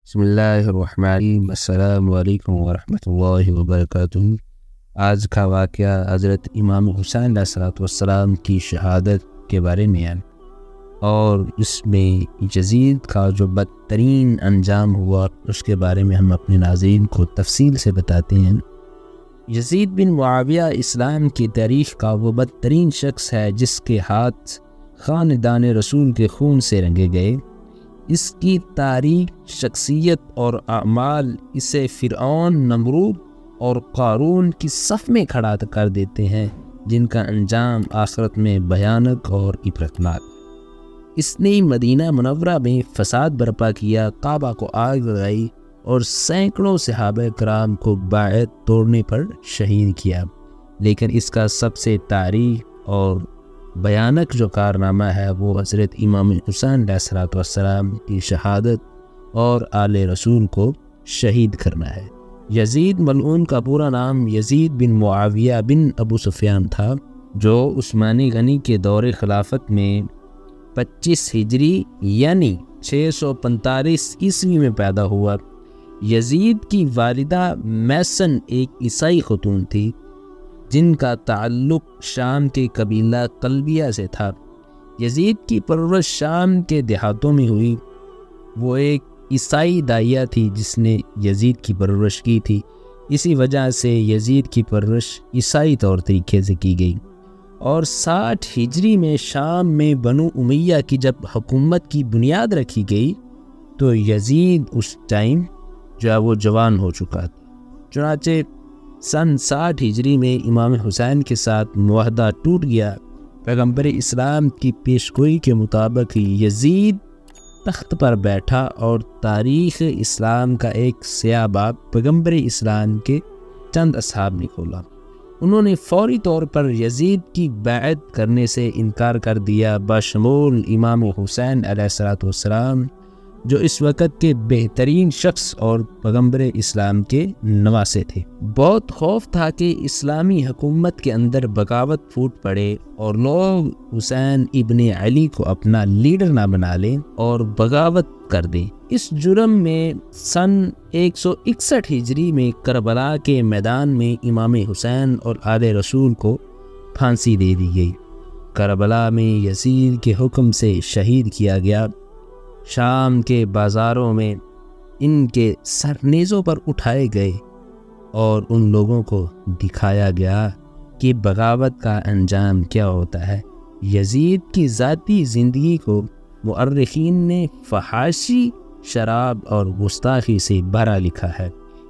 بسم اللہ الرحمن الرحیم۔ السلام علیکم ورحمۃ اللہ وبرکاتہ۔ آج کا واقعہ حضرت امام حسین علیہ السلام کی شہادت کے بارے میں ہے، اور اس میں یزید کا جو بدترین انجام ہوا اس کے بارے میں ہم اپنے ناظرین کو تفصیل سے بتاتے ہیں۔ یزید بن معاویہ اسلام کی تاریخ کا وہ بدترین شخص ہے جس کے ہاتھ خاندان رسول کے خون سے رنگے گئے۔ اس کی تاریخ، شخصیت اور اعمال اسے فرعون، نمرود اور قارون کی صف میں کھڑا کر دیتے ہیں، جن کا انجام آخرت میں بھیانک اور عبرتناک۔ اس نے مدینہ منورہ میں فساد برپا کیا، کعبہ کو آگ لگائی اور سینکڑوں صحابہ کرام کو بیعت توڑنے پر شہید کیا۔ لیکن اس کا سب سے تاریخ اور بھیانک جو کارنامہ ہے وہ حضرت امام حسین علیہ السلام کی شہادت اور آل رسول کو شہید کرنا ہے۔ یزید ملعون کا پورا نام یزید بن معاویہ بن ابو سفیان تھا، جو عثمانی غنی کے دور خلافت میں 25 ہجری یعنی 645 عیسوی میں پیدا ہوا۔ یزید کی والدہ میسن ایک عیسائی خاتون تھی جن کا تعلق شام کے قبیلہ قلبیہ سے تھا۔ یزید کی پرورش شام کے دیہاتوں میں ہوئی۔ وہ ایک عیسائی داعیہ تھی جس نے یزید کی پرورش کی تھی، اسی وجہ سے یزید کی پرورش عیسائی طور طریقے سے کی گئی۔ اور 60 ہجری میں شام میں بنو امیہ کی جب حکومت کی بنیاد رکھی گئی تو یزید اس ٹائم جو ہے وہ جوان ہو چکا تھا۔ چنانچہ سن 60 ہجری میں امام حسین کے ساتھ معاہدہ ٹوٹ گیا۔ پیغمبر اسلام کی پیشگوئی کے مطابق یزید تخت پر بیٹھا اور تاریخ اسلام کا ایک سیاہ باب پیغمبر اسلام کے چند اصحاب نے کھولا۔ انہوں نے فوری طور پر یزید کی بیعت کرنے سے انکار کر دیا، بشمول امام حسین علیہ السلام جو اس وقت کے بہترین شخص اور پیغمبر اسلام کے نواسے تھے۔ بہت خوف تھا کہ اسلامی حکومت کے اندر بغاوت پھوٹ پڑے اور لوگ حسین ابن علی کو اپنا لیڈر نہ بنا لیں اور بغاوت کر دیں۔ اس جرم میں سن 161 ہجری میں کربلا کے میدان میں امام حسین اور آل رسول کو پھانسی دے دی گئی۔ کربلا میں یزید کے حکم سے شہید کیا گیا۔ شام کے بازاروں میں ان کے سر نیزوں پر اٹھائے گئے اور ان لوگوں کو دکھایا گیا کہ بغاوت کا انجام کیا ہوتا ہے۔ یزید کی ذاتی زندگی کو مؤرخین نے فحاشی، شراب اور گستاخی سے بھرا لکھا ہے۔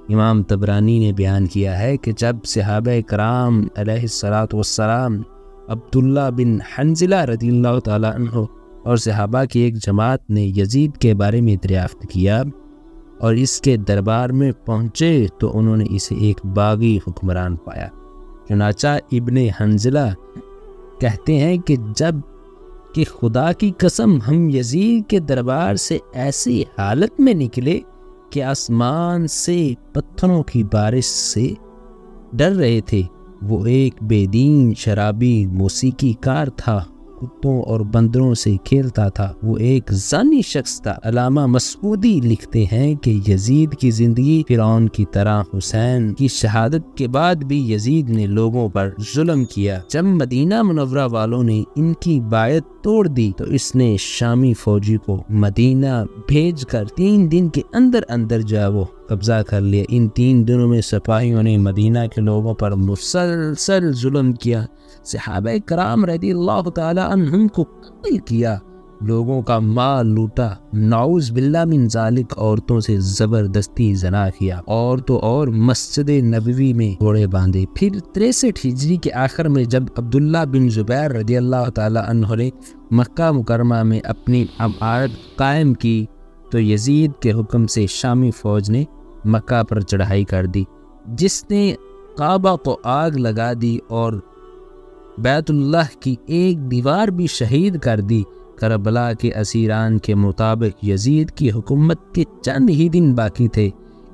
امام طبرانی نے بیان کیا ہے کہ جب صحابہ کرام علیہ السلام عبداللہ بن حنظلہ رضی اللہ تعالیٰ عنہ اور صحابہ کی ایک جماعت نے یزید کے بارے میں دریافت کیا اور اس کے دربار میں پہنچے تو انہوں نے اسے ایک باغی حکمران پایا۔ چنانچہ ابن حنظلہ کہتے ہیں کہ جب کہ خدا کی قسم ہم یزید کے دربار سے ایسی حالت میں نکلے کہ آسمان سے پتھروں کی بارش سے ڈر رہے تھے۔ وہ ایک بے دین شرابی موسیقی کار تھا، کتوں اور بندروں سے کھیلتا تھا، وہ ایک زانی شخص تھا۔ علامہ مسعودی لکھتے ہیں کہ یزید کی زندگی فرعون کی طرح حسین کی شہادت کے بعد بھی یزید نے لوگوں پر ظلم کیا۔ جب مدینہ منورہ والوں نے ان کی بیعت توڑ دی تو اس نے شامی فوجی کو مدینہ بھیج کر 3 دن کے اندر اندر جو ہے وہ قبضہ کر لیا۔ ان 3 دنوں میں سپاہیوں نے مدینہ کے لوگوں پر مسلسل ظلم کیا، صحابہ کرام رضی اللہ تعالی عنہم کو قتل کیا، لوگوں کا مال لوٹا، نعوذ باللہ من ذالک عورتوں سے زبردستی زنا کیا، اور مسجد نبوی میں گھوڑے باندھے۔ پھر 63 ہجری کے آخر میں جب عبداللہ بن زبیر رضی اللہ تعالی عنہ نے مکہ مکرمہ میں اپنی امارت قائم کی تو یزید کے حکم سے شامی فوج نے مکہ پر چڑھائی کر دی، جس نے کعبہ کو آگ لگا دی اور بیت اللہ کی ایک دیوار بھی شہید کر دی۔ کربلا کے اسیران کے مطابق یزید کی حکومت کے چند ہی دن باقی تھے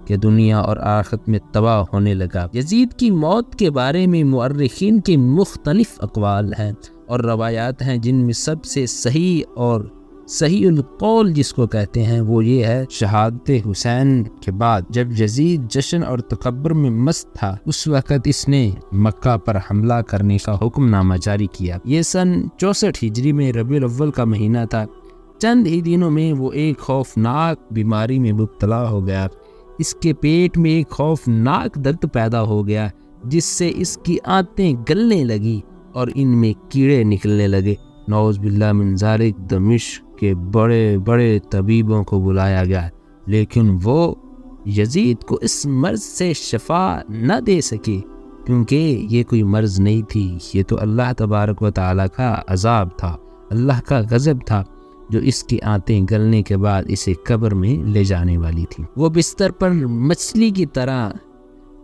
کہ دنیا اور آخرت میں تباہ ہونے لگا۔ یزید کی موت کے بارے میں مؤرخین کے مختلف اقوال ہیں اور روایات ہیں، جن میں سب سے صحیح اور صحیح القول جس کو کہتے ہیں وہ یہ ہے، شہادت حسین کے بعد جب یزید جشن اور تکبر میں مست تھا، اس وقت اس نے مکہ پر حملہ کرنے کا حکم نامہ جاری کیا۔ یہ سن 64 ہجری میں ربیع الاول کا مہینہ تھا۔ چند ہی دنوں میں وہ ایک خوفناک بیماری میں مبتلا ہو گیا۔ اس کے پیٹ میں ایک خوفناک درد پیدا ہو گیا جس سے اس کی آنتیں گلنے لگی اور ان میں کیڑے نکلنے لگے۔ نعوذ باللہ من ذالک، دمشق کے بڑے بڑے طبیبوں کو بلایا گیا، لیکن وہ یزید کو اس مرض سے شفا نہ دے سکے، کیونکہ یہ کوئی مرض نہیں تھی، یہ تو اللہ تبارک و تعالیٰ کا عذاب تھا، اللہ کا غضب تھا، جو اس کی آنتیں گلنے کے بعد اسے قبر میں لے جانے والی تھی۔ وہ بستر پر مچھلی کی طرح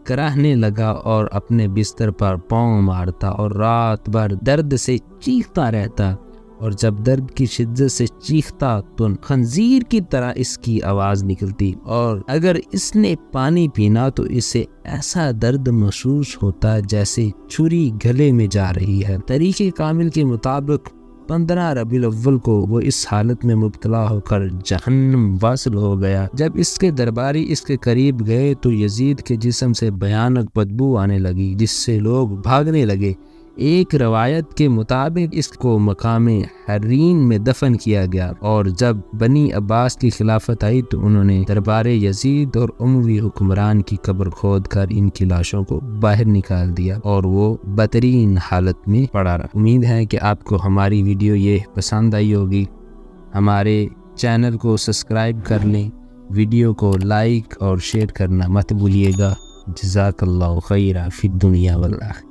کراہنے لگا اور اپنے بستر پر پاؤں مارتا اور رات بھر درد سے چیختا رہتا، اور جب درد کی شدت سے چیختا تو خنزیر کی طرح اس کی آواز نکلتی، اور اگر اس نے پانی پینا تو اسے ایسا درد محسوس ہوتا جیسے چھری گلے میں جا رہی ہے۔ طریق کامل کے مطابق 15 ربیع الاول کو وہ اس حالت میں مبتلا ہو کر جہنم واصل ہو گیا۔ جب اس کے درباری اس کے قریب گئے تو یزید کے جسم سے بھیانک بدبو آنے لگی، جس سے لوگ بھاگنے لگے۔ ایک روایت کے مطابق اس کو مقام حرین میں دفن کیا گیا، اور جب بنی عباس کی خلافت آئی تو انہوں نے دربار یزید اور اموی حکمران کی قبر کھود کر ان کی لاشوں کو باہر نکال دیا، اور وہ بدترین حالت میں پڑا رہا۔ امید ہے کہ آپ کو ہماری ویڈیو یہ پسند آئی ہوگی۔ ہمارے چینل کو سبسکرائب کر لیں، ویڈیو کو لائک اور شیئر کرنا مت بھولیے گا۔ جزاک اللہ خیرا فی الدنیا والآخرہ۔